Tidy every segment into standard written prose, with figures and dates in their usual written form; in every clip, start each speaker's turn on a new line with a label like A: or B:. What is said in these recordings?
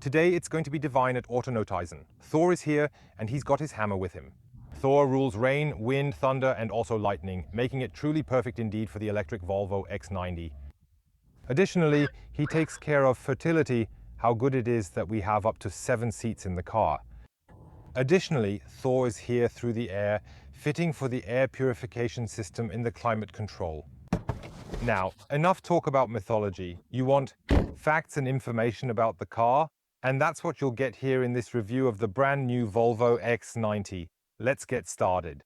A: Today it's going to be divine at AUTONOTIZEN. Thor is here and he's got his hammer with him. Thor rules rain, wind, thunder and also lightning, making it truly perfect indeed for the electric Volvo EX90. Additionally, he takes care of fertility, how good it is that we have up to 7 seats in the car. Additionally, Thor is here through the air, fitting for the air purification system in the climate control. Now, enough talk about mythology. You want facts and information about the car? And that's what you'll get here in this review of the brand new Volvo EX90. Let's get started.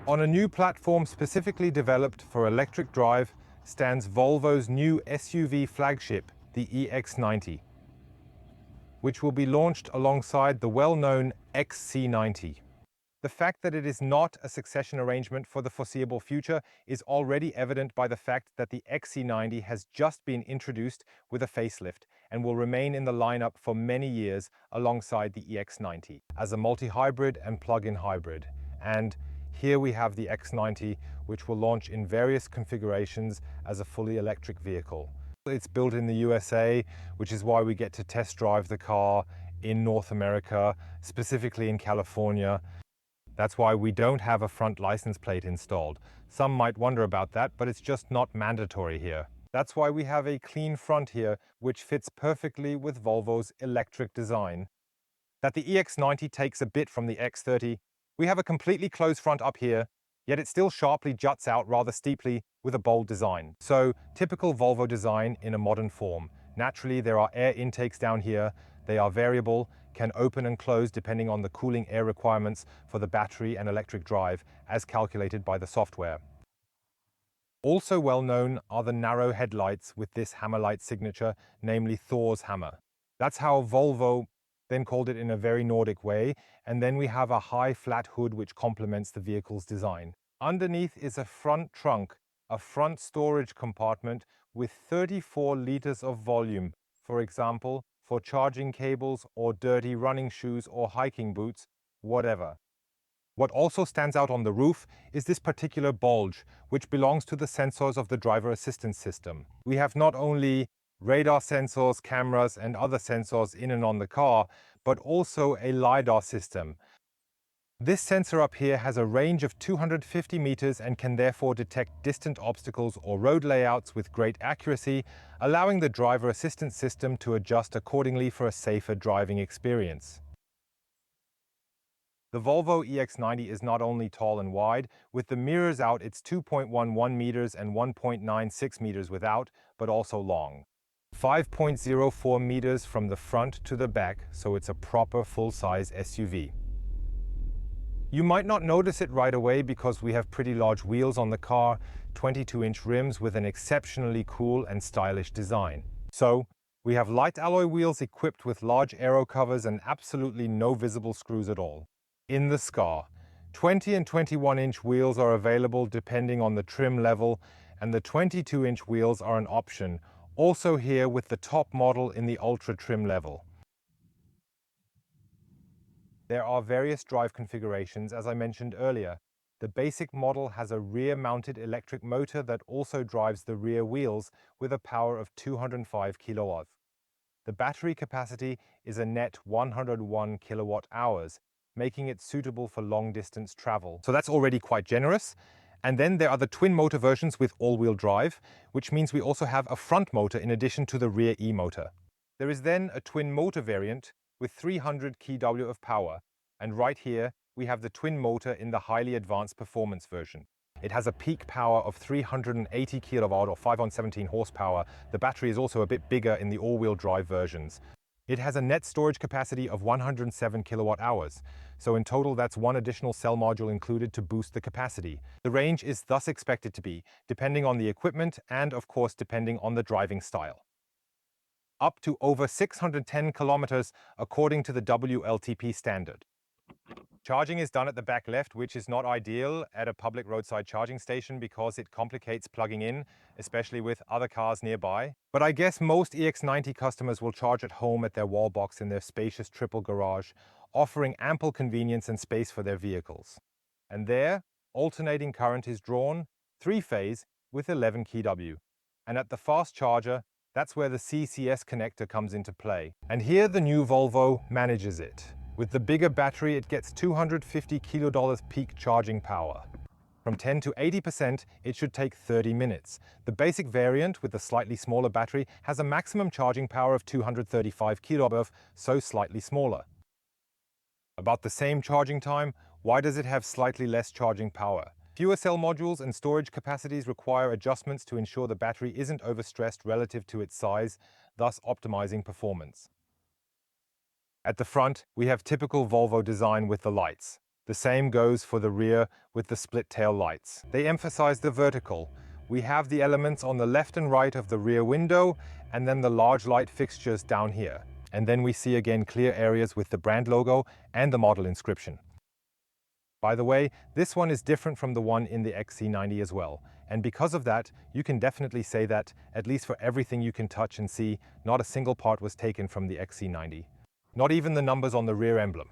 A: On a new platform specifically developed for electric drive stands Volvo's new SUV flagship, the EX90, which will be launched alongside the well-known XC90. The fact that it is not a succession arrangement for the foreseeable future is already evident by the fact that the XC90 has just been introduced with a facelift and will remain in the lineup for many years alongside the EX90 as a multi-hybrid and plug-in hybrid. And here we have the X90, which will launch in various configurations as a fully electric vehicle. It's built in the USA, which is why we get to test drive the car in North America, specifically in California. That's why we don't have a front license plate installed. Some might wonder about that, but it's just not mandatory here. That's why we have a clean front here, which fits perfectly with Volvo's electric design. That the EX90 takes a bit from the X30. We have a completely closed front up here, yet it still sharply juts out rather steeply with a bold design. So, typical Volvo design in a modern form. Naturally, there are air intakes down here. They are variable, can open and close depending on the cooling air requirements for the battery and electric drive, as calculated by the software. Also well known are the narrow headlights with this hammerlight signature, namely Thor's hammer. That's how Volvo then called it in a very Nordic way, and then we have a high flat hood which complements the vehicle's design. Underneath is a front trunk, a front storage compartment with 34 liters of volume, for example, for charging cables or dirty running shoes or hiking boots, whatever. What also stands out on the roof is this particular bulge, which belongs to the sensors of the driver assistance system. We have not only radar sensors, cameras and other sensors in and on the car, but also a LiDAR system. This sensor up here has a range of 250 meters and can therefore detect distant obstacles or road layouts with great accuracy, allowing the driver assistance system to adjust accordingly for a safer driving experience. The Volvo EX90 is not only tall and wide, with the mirrors out it's 2.11 meters and 1.96 meters without, but also long. 5.04 meters from the front to the back, so it's a proper full-size SUV. You might not notice it right away because we have pretty large wheels on the car, 22-inch rims with an exceptionally cool and stylish design. So, we have light alloy wheels equipped with large aero covers and absolutely no visible screws at all. In the SCAR, 20 and 21-inch wheels are available depending on the trim level, and the 22-inch wheels are an option, also here with the top model in the ultra trim level. There are various drive configurations, as I mentioned earlier. The basic model has a rear-mounted electric motor that also drives the rear wheels with a power of 205 kilowatts. The battery capacity is a net 101 kilowatt hours, making it suitable for long-distance travel. So that's already quite generous. And then there are the twin motor versions with all-wheel drive, which means we also have a front motor in addition to the rear e-motor. There is then a twin motor variant with 300 kW of power, and right here we have the twin motor in the highly advanced performance version. It has a peak power of 380 kilowatt or 517 horsepower. The battery is also a bit bigger in the all-wheel drive versions. It has a net storage capacity of 107 kilowatt hours, so in total that's one additional cell module included to boost the capacity. The range is thus expected to be, depending on the equipment and of course depending on the driving style, up to over 610 kilometers according to the WLTP standard. Charging is done at the back left, which is not ideal at a public roadside charging station because it complicates plugging in, especially with other cars nearby. But I guess most EX90 customers will charge at home at their wall box in their spacious triple garage, offering ample convenience and space for their vehicles. And there, alternating current is drawn, three-phase, with 11 kW. And at the fast charger, that's where the CCS connector comes into play. And here the new Volvo manages it. With the bigger battery, it gets 250 kilodolars peak charging power. From 10 to 80%, it should take 30 minutes. The basic variant with the slightly smaller battery has a maximum charging power of 235 kilowatts, so slightly smaller. About the same charging time, why does it have slightly less charging power? Fewer cell modules and storage capacities require adjustments to ensure the battery isn't overstressed relative to its size, thus optimizing performance. At the front, we have typical Volvo design with the lights. The same goes for the rear with the split tail lights. They emphasize the vertical. We have the elements on the left and right of the rear window, and then the large light fixtures down here. And then we see again clear areas with the brand logo and the model inscription. By the way, this one is different from the one in the XC90 as well. And because of that, you can definitely say that, at least for everything you can touch and see, not a single part was taken from the XC90. Not even the numbers on the rear emblem.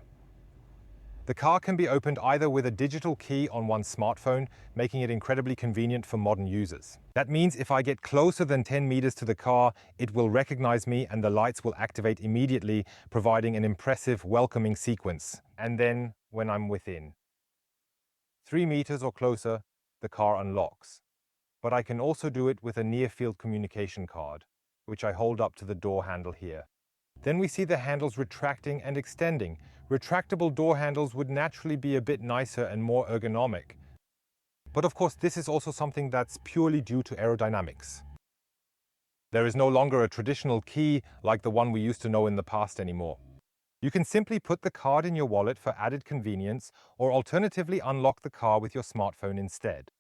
A: The car can be opened either with a digital key on one's smartphone, making it incredibly convenient for modern users. That means if I get closer than 10 meters to the car, it will recognize me and the lights will activate immediately, providing an impressive, welcoming sequence. And then, when I'm within 3 meters or closer, the car unlocks. But I can also do it with a near-field communication card, which I hold up to the door handle here. Then we see the handles retracting and extending. Retractable door handles would naturally be a bit nicer and more ergonomic. But of course, this is also something that's purely due to aerodynamics. There is no longer a traditional key like the one we used to know in the past anymore. You can simply put the card in your wallet for added convenience, or alternatively unlock the car with your smartphone instead.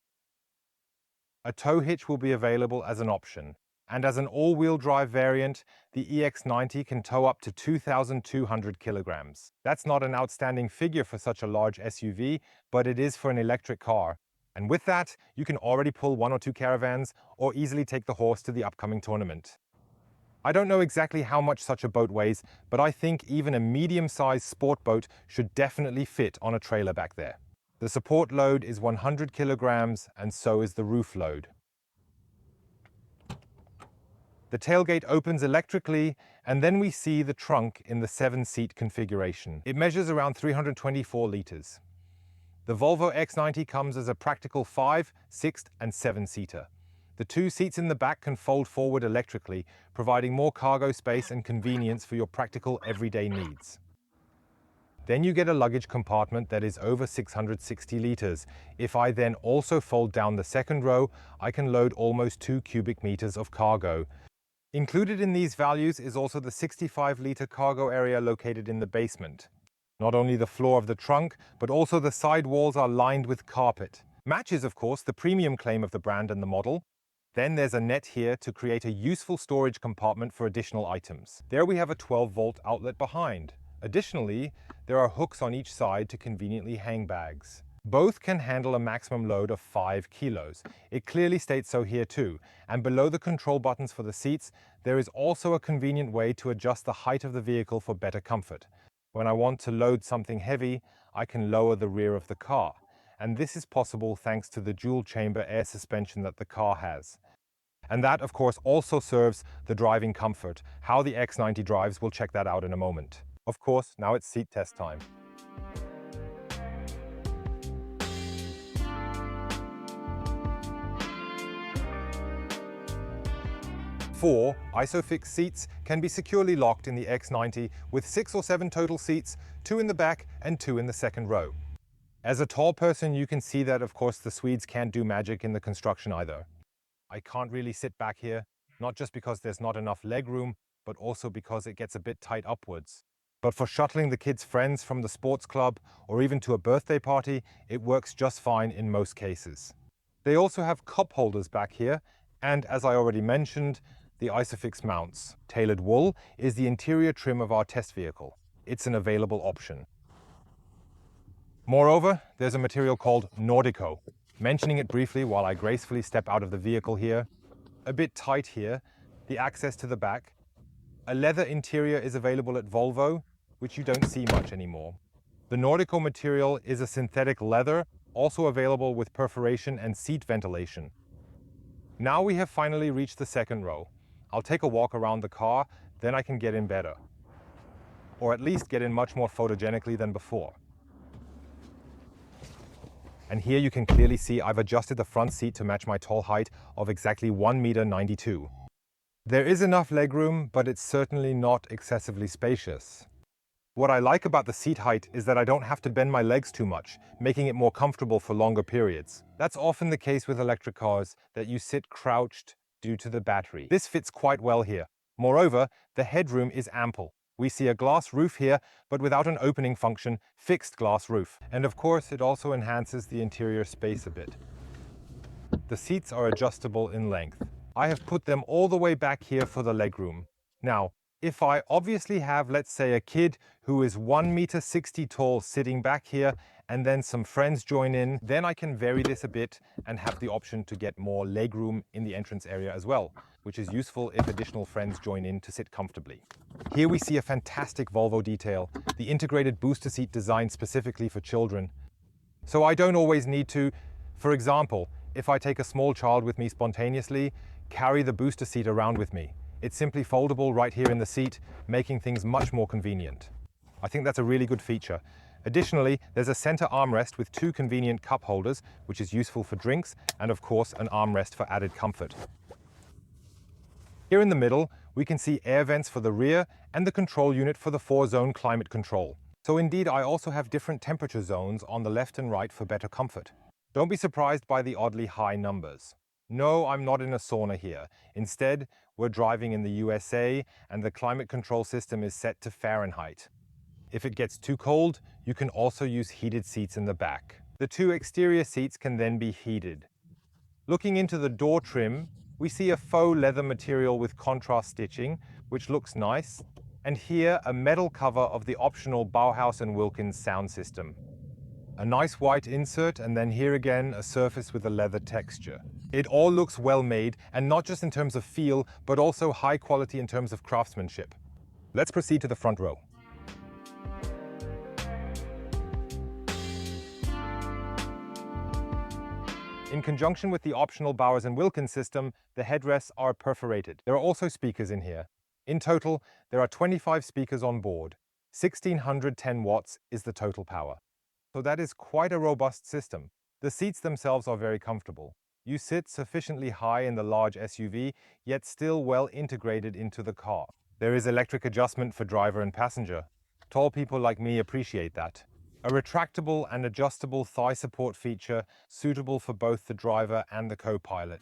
A: A tow hitch will be available as an option. And as an all-wheel drive variant, the EX90 can tow up to 2,200 kilograms. That's not an outstanding figure for such a large SUV, but it is for an electric car. And with that, you can already pull 1 or 2 caravans or easily take the horse to the upcoming tournament. I don't know exactly how much such a boat weighs, but I think even a medium-sized sport boat should definitely fit on a trailer back there. The support load is 100 kilograms, and so is the roof load. The tailgate opens electrically, and then we see the trunk in the 7-seat configuration. It measures around 324 liters. The Volvo EX90 comes as a practical 5, 6, and 7-seater. The 2 seats in the back can fold forward electrically, providing more cargo space and convenience for your practical everyday needs. Then you get a luggage compartment that is over 660 liters. If I then also fold down the second row, I can load almost 2 cubic meters of cargo. Included in these values is also the 65-liter cargo area located in the basement. Not only the floor of the trunk, but also the side walls are lined with carpet. Matches, of course, the premium claim of the brand and the model. Then there's a net here to create a useful storage compartment for additional items. There we have a 12-volt outlet behind. Additionally, there are hooks on each side to conveniently hang bags. Both can handle a maximum load of 5 kilos. It clearly states so here too. And below the control buttons for the seats, there is also a convenient way to adjust the height of the vehicle for better comfort. When I want to load something heavy, I can lower the rear of the car. and this is possible thanks to the dual-chamber air suspension that the car has. And that, of course, also serves the driving comfort. How the X90 drives, we'll check that out in a moment. Of course, now it's seat test time. 4 ISOFIX seats can be securely locked in the X90 with 6 or 7 total seats, 2 in the back and 2 in the second row. As a tall person, you can see that, of course, the Swedes can't do magic in the construction either. I can't really sit back here, not just because there's not enough leg room, but also because it gets a bit tight upwards. But for shuttling the kids' friends from the sports club or even to a birthday party, it works just fine in most cases. They also have cup holders back here, and as I already mentioned, the ISOFIX mounts. Tailored wool is the interior trim of our test vehicle. It's an available option. Moreover, there's a material called Nordico. Mentioning it briefly while I gracefully step out of the vehicle here. A bit tight here, the access to the back. A leather interior is available at Volvo, which you don't see much anymore. The Nordico material is a synthetic leather, also available with perforation and seat ventilation. Now we have finally reached the second row. I'll take a walk around the car, then I can get in better. Or at least get in much more photogenically than before. And here you can clearly see I've adjusted the front seat to match my tall height of exactly 1.92 meters. There is enough legroom, but it's certainly not excessively spacious. What I like about the seat height is that I don't have to bend my legs too much, making it more comfortable for longer periods. That's often the case with electric cars, that you sit crouched due to the battery. This fits quite well here. Moreover, the headroom is ample. We see a glass roof here, but without an opening function, fixed glass roof. And of course, it also enhances the interior space a bit. The seats are adjustable in length. I have put them all the way back here for the legroom. Now, if I obviously have, let's say, a kid who is 1.60 meters tall sitting back here, and then some friends join in, then I can vary this a bit and have the option to get more legroom in the entrance area as well, which is useful if additional friends join in to sit comfortably. Here we see a fantastic Volvo detail, the integrated booster seat designed specifically for children. So I don't always need to, for example, if I take a small child with me spontaneously, carry the booster seat around with me. It's simply foldable right here in the seat, making things much more convenient. I think that's a really good feature. Additionally, there's a center armrest with 2 convenient cup holders, which is useful for drinks, and of course an armrest for added comfort. Here in the middle, we can see air vents for the rear and the control unit for the 4-zone climate control. So indeed, I also have different temperature zones on the left and right for better comfort. Don't be surprised by the oddly high numbers. No, I'm not in a sauna here. Instead, we're driving in the USA, and the climate control system is set to Fahrenheit. If it gets too cold, you can also use heated seats in the back. The 2 exterior seats can then be heated. Looking into the door trim, we see a faux leather material with contrast stitching, which looks nice, and here a metal cover of the optional Bauhaus & Wilkins sound system. A nice white insert, and then here again a surface with a leather texture. It all looks well made, and not just in terms of feel, but also high quality in terms of craftsmanship. Let's proceed to the front row. In conjunction with the optional Bowers & Wilkins system, the headrests are perforated. There are also speakers in here. In total, there are 25 speakers on board. 1610 watts is the total power. So that is quite a robust system. The seats themselves are very comfortable. You sit sufficiently high in the large SUV, yet still well integrated into the car. There is electric adjustment for driver and passenger. Tall people like me appreciate that. A retractable and adjustable thigh support feature suitable for both the driver and the co-pilot.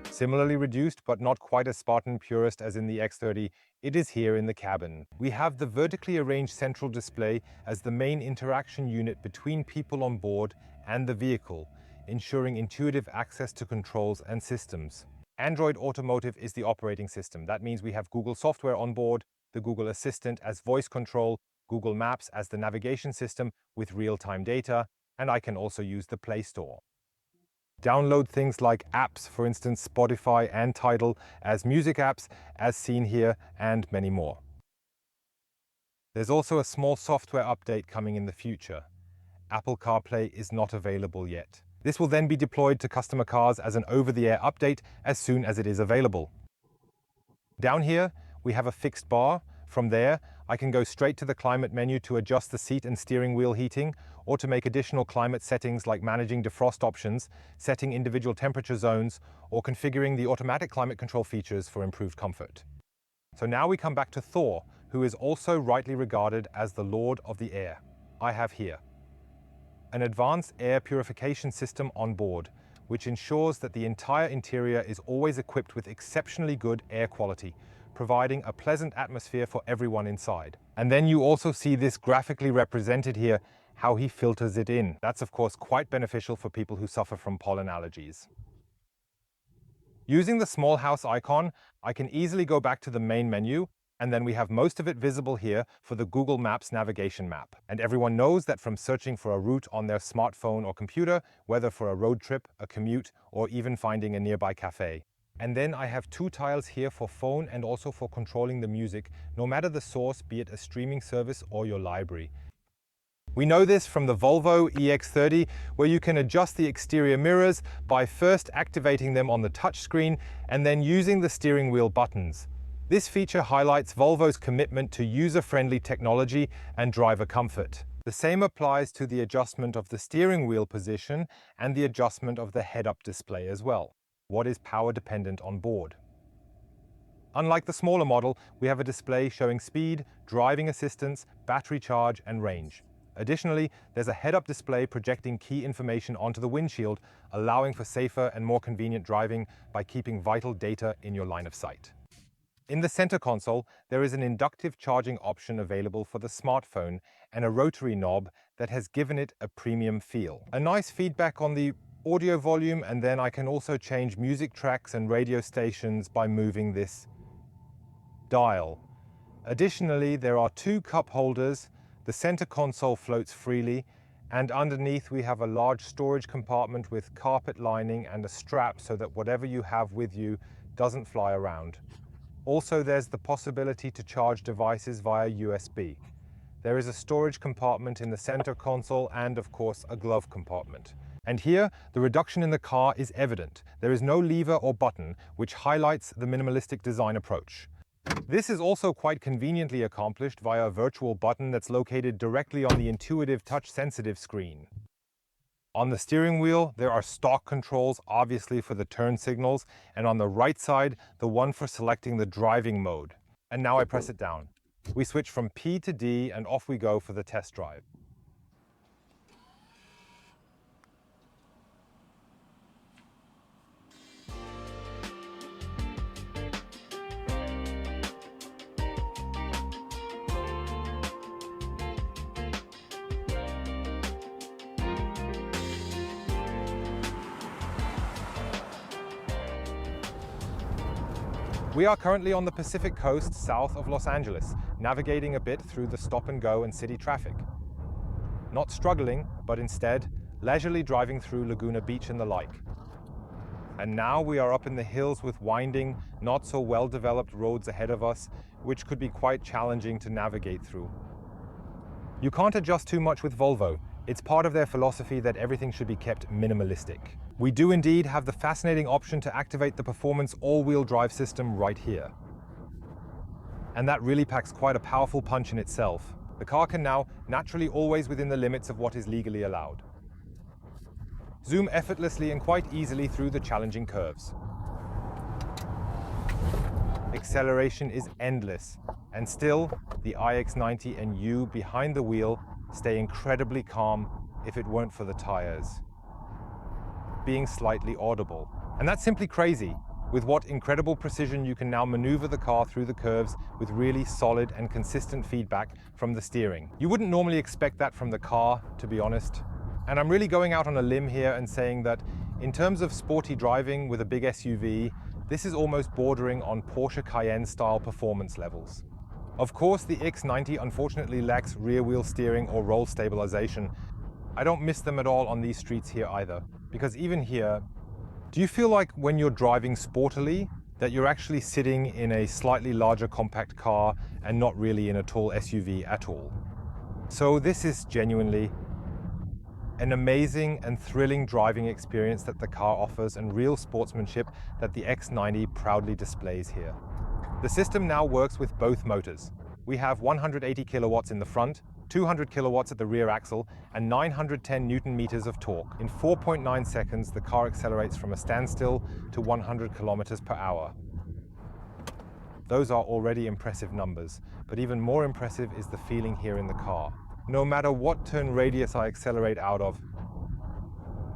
A: Similarly reduced, but not quite as Spartan purist as in the X30, it is here in the cabin. We have the vertically arranged central display as the main interaction unit between people on board and the vehicle, ensuring intuitive access to controls and systems. Android Automotive is the operating system. That means we have Google software on board, the Google Assistant as voice control, Google Maps as the navigation system with real-time data, and I can also use the Play Store. Download things like apps, for instance Spotify and Tidal, as music apps, as seen here, and many more. There's also a small software update coming in the future. Apple CarPlay is not available yet. This will then be deployed to customer cars as an over-the-air update as soon as it is available. Down here, we have a fixed bar. From there, I can go straight to the climate menu to adjust the seat and steering wheel heating, or to make additional climate settings like managing defrost options, setting individual temperature zones, or configuring the automatic climate control features for improved comfort. So now we come back to Thor, who is also rightly regarded as the Lord of the Air. I have here an advanced air purification system on board, which ensures that the entire interior is always equipped with exceptionally good air quality, providing a pleasant atmosphere for everyone inside. And then you also see this graphically represented here, how he filters it in. That's of course quite beneficial for people who suffer from pollen allergies. Using the small house icon, I can easily go back to the main menu, and then we have most of it visible here for the Google Maps navigation map. And everyone knows that from searching for a route on their smartphone or computer, whether for a road trip, a commute, or even finding a nearby cafe. And then I have two tiles here for phone and also for controlling the music, no matter the source, be it a streaming service or your library. We know this from the Volvo EX90, where you can adjust the exterior mirrors by first activating them on the touchscreen and then using the steering wheel buttons. This feature highlights Volvo's commitment to user-friendly technology and driver comfort. The same applies to the adjustment of the steering wheel position and the adjustment of the head-up display as well. What is power dependent on board? Unlike the smaller model, we have a display showing speed, driving assistance, battery charge, and range. Additionally, there's a head-up display projecting key information onto the windshield, allowing for safer and more convenient driving by keeping vital data in your line of sight. In the center console, there is an inductive charging option available for the smartphone and a rotary knob that has given it a premium feel. A nice feedback on the audio volume, and then I can also change music tracks and radio stations by moving this dial. Additionally, there are two cup holders. The center console floats freely, and underneath we have a large storage compartment with carpet lining and a strap so that whatever you have with you doesn't fly around. Also, there's the possibility to charge devices via USB. There is a storage compartment in the center console and, of course, a glove compartment. And here, the reduction in the car is evident. There is no lever or button, which highlights the minimalistic design approach. This is also quite conveniently accomplished via a virtual button that's located directly on the intuitive touch-sensitive screen. On the steering wheel, there are stock controls, obviously for the turn signals, and on the right side, the one for selecting the driving mode. And now I press it down. We switch from P to D, and off we go for the test drive. We are currently on the Pacific coast south of Los Angeles, navigating a bit through the stop-and-go and city traffic. Not struggling, but instead, leisurely driving through Laguna Beach and the like. And now we are up in the hills with winding, not so well-developed roads ahead of us, which could be quite challenging to navigate through. You can't adjust too much with Volvo. It's part of their philosophy that everything should be kept minimalistic. We do indeed have the fascinating option to activate the performance all-wheel drive system right here. And that really packs quite a powerful punch in itself. The car can now naturally always within the limits of what is legally allowed. Zoom effortlessly and quite easily through the challenging curves. Acceleration is endless, and still, the iX90 and you behind the wheel stay incredibly calm if it weren't for the tires being slightly audible. And that's simply crazy, with what incredible precision you can now maneuver the car through the curves with really solid and consistent feedback from the steering. You wouldn't normally expect that from the car, to be honest. And I'm really going out on a limb here and saying that in terms of sporty driving with a big SUV, this is almost bordering on Porsche Cayenne style performance levels. Of course, the EX90 unfortunately lacks rear wheel steering or roll stabilization, I don't miss them at all on these streets here either, because even here, do you feel like when you're driving sportily that you're actually sitting in a slightly larger compact car and not really in a tall SUV at all? So this is genuinely an amazing and thrilling driving experience that the car offers, and real sportsmanship that the X90 proudly displays here. The system now works with both motors. We have 180 kilowatts in the front, 200 kilowatts at the rear axle, and 910 Newton meters of torque. In 4.9 seconds, the car accelerates from a standstill to 100 kilometers per hour. Those are already impressive numbers, but even more impressive is the feeling here in the car. No matter what turn radius I accelerate out of,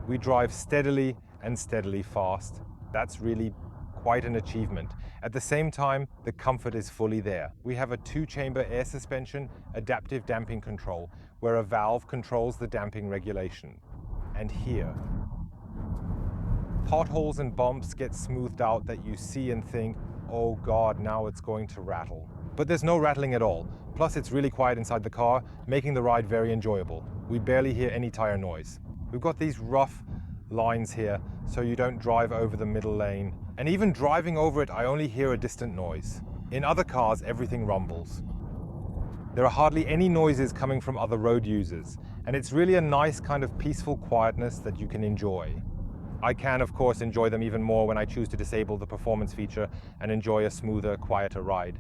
A: we drive steadily and steadily fast. That's really quite an achievement. At the same time, the comfort is fully there. We have a 2-chamber air suspension, adaptive damping control, where a valve controls the damping regulation. And here, potholes and bumps get smoothed out that you see and think, oh God, now it's going to rattle. But there's no rattling at all. Plus, it's really quiet inside the car, making the ride very enjoyable. We barely hear any tire noise. We've got these rough lines here, so you don't drive over the middle lane. And even driving over it, I only hear a distant noise. In other cars, everything rumbles. There are hardly any noises coming from other road users, and it's really a nice kind of peaceful quietness that you can enjoy. I can, of course, enjoy them even more when I choose to disable the performance feature and enjoy a smoother, quieter ride.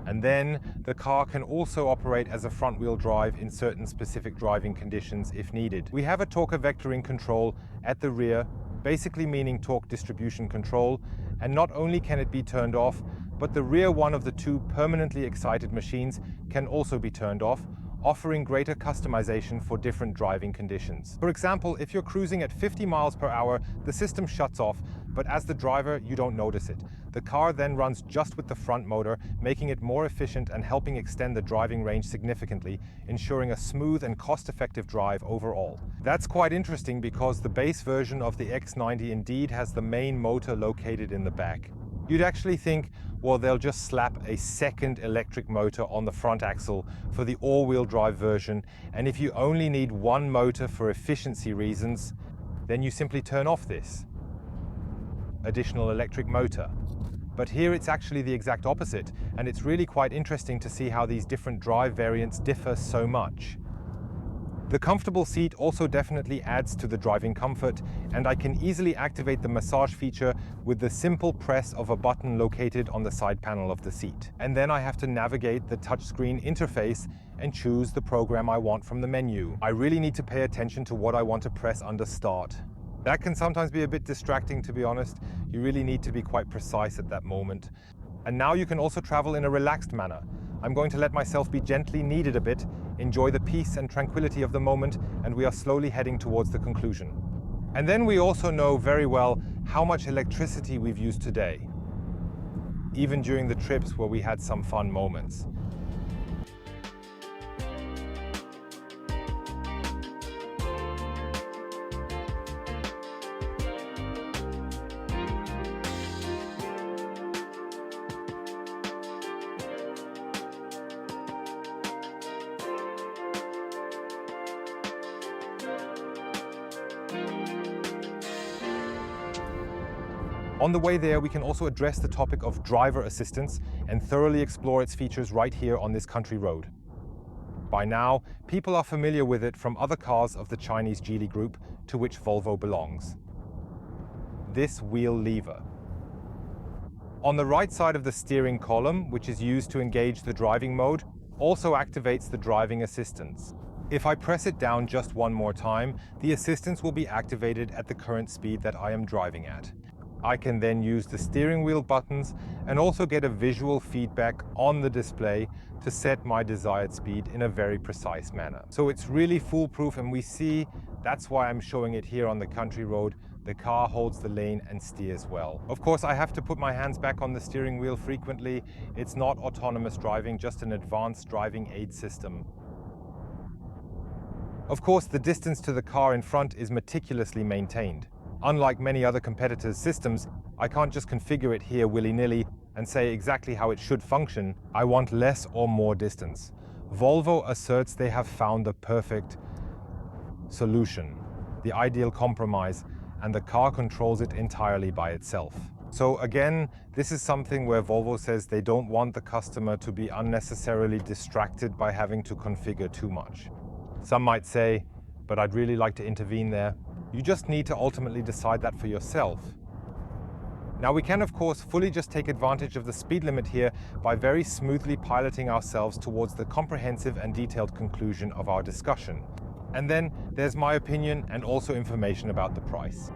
A: And then the car can also operate as a front-wheel drive in certain specific driving conditions if needed. We have a torque vectoring control at the rear, basically meaning torque distribution control, and not only can it be turned off, but the rear one of the 2 permanently excited machines can also be turned off, offering greater customization for different driving conditions. For example, if you're cruising at 50 miles per hour, the system shuts off, but as the driver, you don't notice it. The car then runs just with the front motor, making it more efficient and helping extend the driving range significantly, ensuring a smooth and cost-effective drive overall. That's quite interesting because the base version of the X90 indeed has the main motor located in the back. You'd actually think, well, they'll just slap a second electric motor on the front axle for the all-wheel drive version, and if you only need one motor for efficiency reasons, then you simply turn off this additional electric motor. But here it's actually the exact opposite, and it's really quite interesting to see how these different drive variants differ so much. The comfortable seat also definitely adds to the driving comfort, and I can easily activate the massage feature with the simple press of a button located on the side panel of the seat. And then I have to navigate the touchscreen interface and choose the program I want from the menu. I really need to pay attention to what I want to press under start. That can sometimes be a bit distracting, to be honest. You really need to be quite precise at that moment. And now you can also travel in a relaxed manner. I'm going to let myself be gently kneaded a bit, enjoy the peace and tranquility of the moment, and we are slowly heading towards the conclusion. And then we also know very well how much electricity we've used today, even during the trips where we had some fun moments. On the way there, we can also address the topic of driver assistance and thoroughly explore its features right here on this country road. By now, people are familiar with it from other cars of the Chinese Geely group, to which Volvo belongs. This wheel lever. On the right side of the steering column, which is used to engage the driving mode, also activates the driving assistance. If I press it down just one more time, the assistance will be activated at the current speed that I am driving at. I can then use the steering wheel buttons and also get a visual feedback on the display to set my desired speed in a very precise manner. So it's really foolproof, and we see that's why I'm showing it here on the country road. The car holds the lane and steers well. Of course, I have to put my hands back on the steering wheel frequently. It's not autonomous driving, just an advanced driving aid system. Of course, the distance to the car in front is meticulously maintained. Unlike many other competitors' systems, I can't just configure it here willy-nilly and say exactly how it should function. I want less or more distance. Volvo asserts they have found the perfect solution, the ideal compromise, and the car controls it entirely by itself. So again, this is something where Volvo says they don't want the customer to be unnecessarily distracted by having to configure too much. Some might say, but I'd really like to intervene there. You just need to ultimately decide that for yourself. Now we can of course fully just take advantage of the speed limit here by very smoothly piloting ourselves towards the comprehensive and detailed conclusion of our discussion. And then there's my opinion and also information about the price.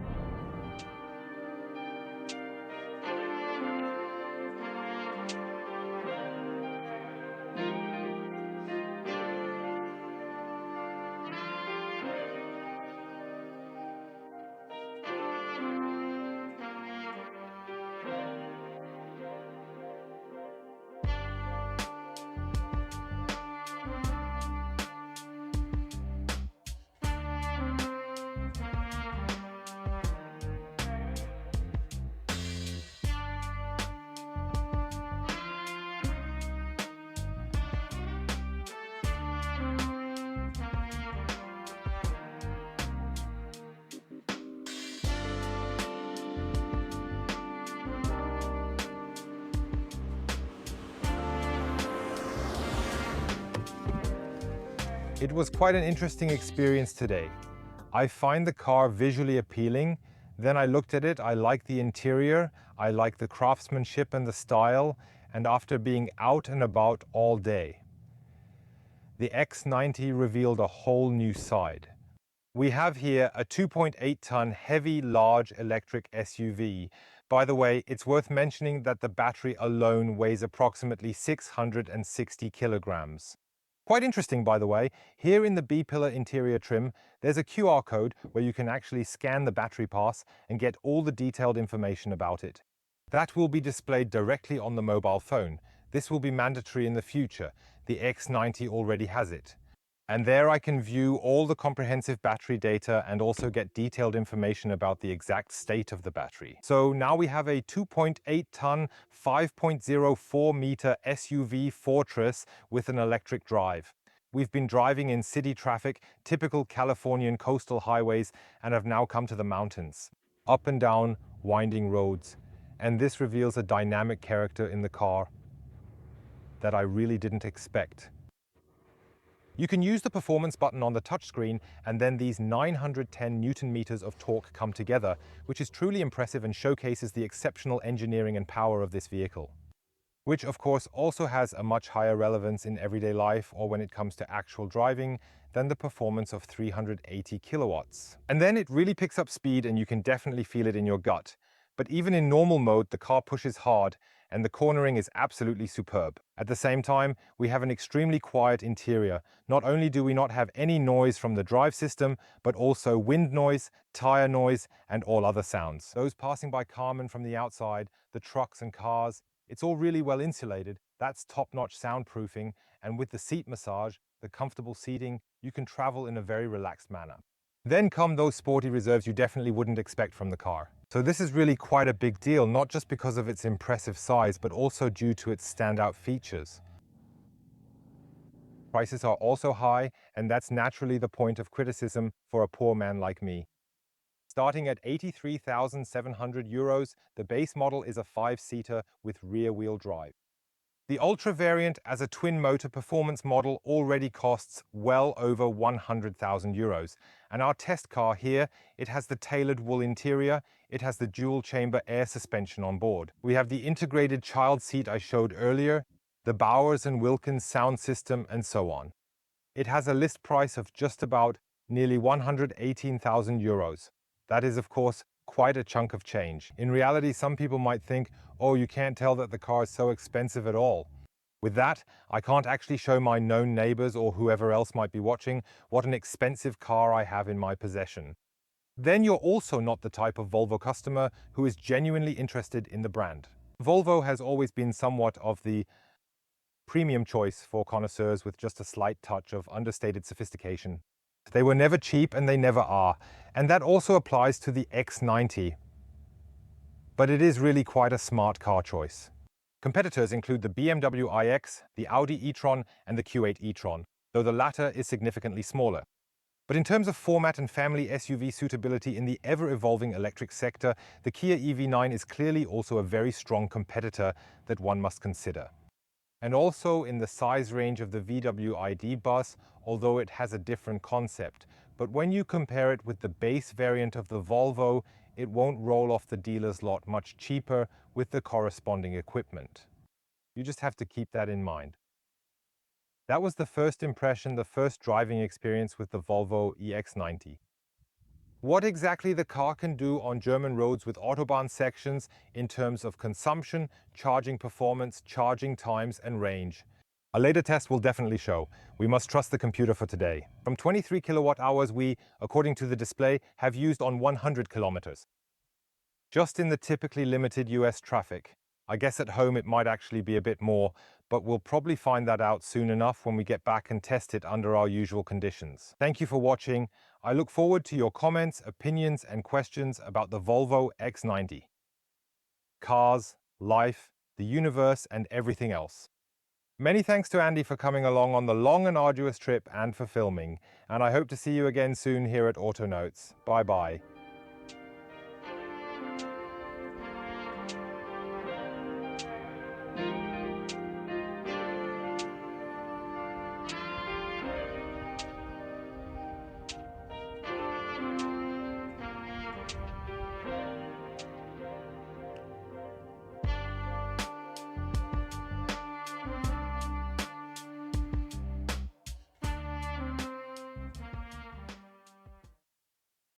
A: It was quite an interesting experience today. I find the car visually appealing. Then I looked at it, I like the interior, I like the craftsmanship and the style, and after being out and about all day, the X90 revealed a whole new side. We have here a 2.8-ton heavy, large electric SUV. By the way, it's worth mentioning that the battery alone weighs approximately 660 kilograms. Quite interesting, by the way, here in the B-pillar interior trim, there's a QR code where you can actually scan the battery pass and get all the detailed information about it. That will be displayed directly on the mobile phone. This will be mandatory in the future. The X90 already has it. And there I can view all the comprehensive battery data and also get detailed information about the exact state of the battery. So now we have a 2.8-ton, 5.04-meter SUV Fortress with an electric drive. We've been driving in city traffic, typical Californian coastal highways, and have now come to the mountains. Up and down, winding roads. And this reveals a dynamic character in the car that I really didn't expect. You can use the performance button on the touchscreen, and then these 910 Newton meters of torque come together, which is truly impressive and showcases the exceptional engineering and power of this vehicle. Which of course also has a much higher relevance in everyday life or when it comes to actual driving than the performance of 380 kilowatts. And then it really picks up speed and you can definitely feel it in your gut. But even in normal mode, the car pushes hard and the cornering is absolutely superb. At the same time, we have an extremely quiet interior. Not only do we not have any noise from the drive system, but also wind noise, tire noise, and all other sounds. Those passing by Carmen from the outside, the trucks and cars, it's all really well insulated. That's top-notch soundproofing, and with the seat massage, the comfortable seating, you can travel in a very relaxed manner. Then come those sporty reserves you definitely wouldn't expect from the car. So this is really quite a big deal, not just because of its impressive size, but also due to its standout features. Prices are also high, and that's naturally the point of criticism for a poor man like me. Starting at 83,700 euros, the base model is a 5-seater with rear-wheel drive. The Ultra variant as a twin-motor performance model already costs well over 100,000 euros. And our test car here, it has the tailored wool interior, it has the dual-chamber air suspension on board. We have the integrated child seat I showed earlier, the Bowers & Wilkins sound system, and so on. It has a list price of just about nearly 118,000 euros. That is, of course, quite a chunk of change. In reality, some people might think, oh, you can't tell that the car is so expensive at all. With that, I can't actually show my known neighbors or whoever else might be watching what an expensive car I have in my possession. Then you're also not the type of Volvo customer who is genuinely interested in the brand. Volvo has always been somewhat of the premium choice for connoisseurs with just a slight touch of understated sophistication. They were never cheap and they never are, and that also applies to the X90. But it is really quite a smart car choice. Competitors include the BMW iX, the Audi e-tron, and the Q8 e-tron, though the latter is significantly smaller. But in terms of format and family SUV suitability in the ever-evolving electric sector, the Kia EV9 is clearly also a very strong competitor that one must consider. And also in the size range of the VW ID. Bus, although it has a different concept. But when you compare it with the base variant of the Volvo, it won't roll off the dealer's lot much cheaper with the corresponding equipment. You just have to keep that in mind. That was the first impression, the first driving experience with the Volvo EX90. What exactly the car can do on German roads with Autobahn sections in terms of consumption, charging performance, charging times and range. A later test will definitely show. We must trust the computer for today. From 23 kilowatt hours we, according to the display, have used on 100 kilometers. Just in the typically limited US traffic. I guess at home it might actually be a bit more, but we'll probably find that out soon enough when we get back and test it under our usual conditions. Thank you for watching. I look forward to your comments, opinions and questions about the Volvo EX90. Cars, life, the universe and everything else. Many thanks to Andy for coming along on the long and arduous trip and for filming, and I hope to see you again soon here at AutoNotes. Bye bye.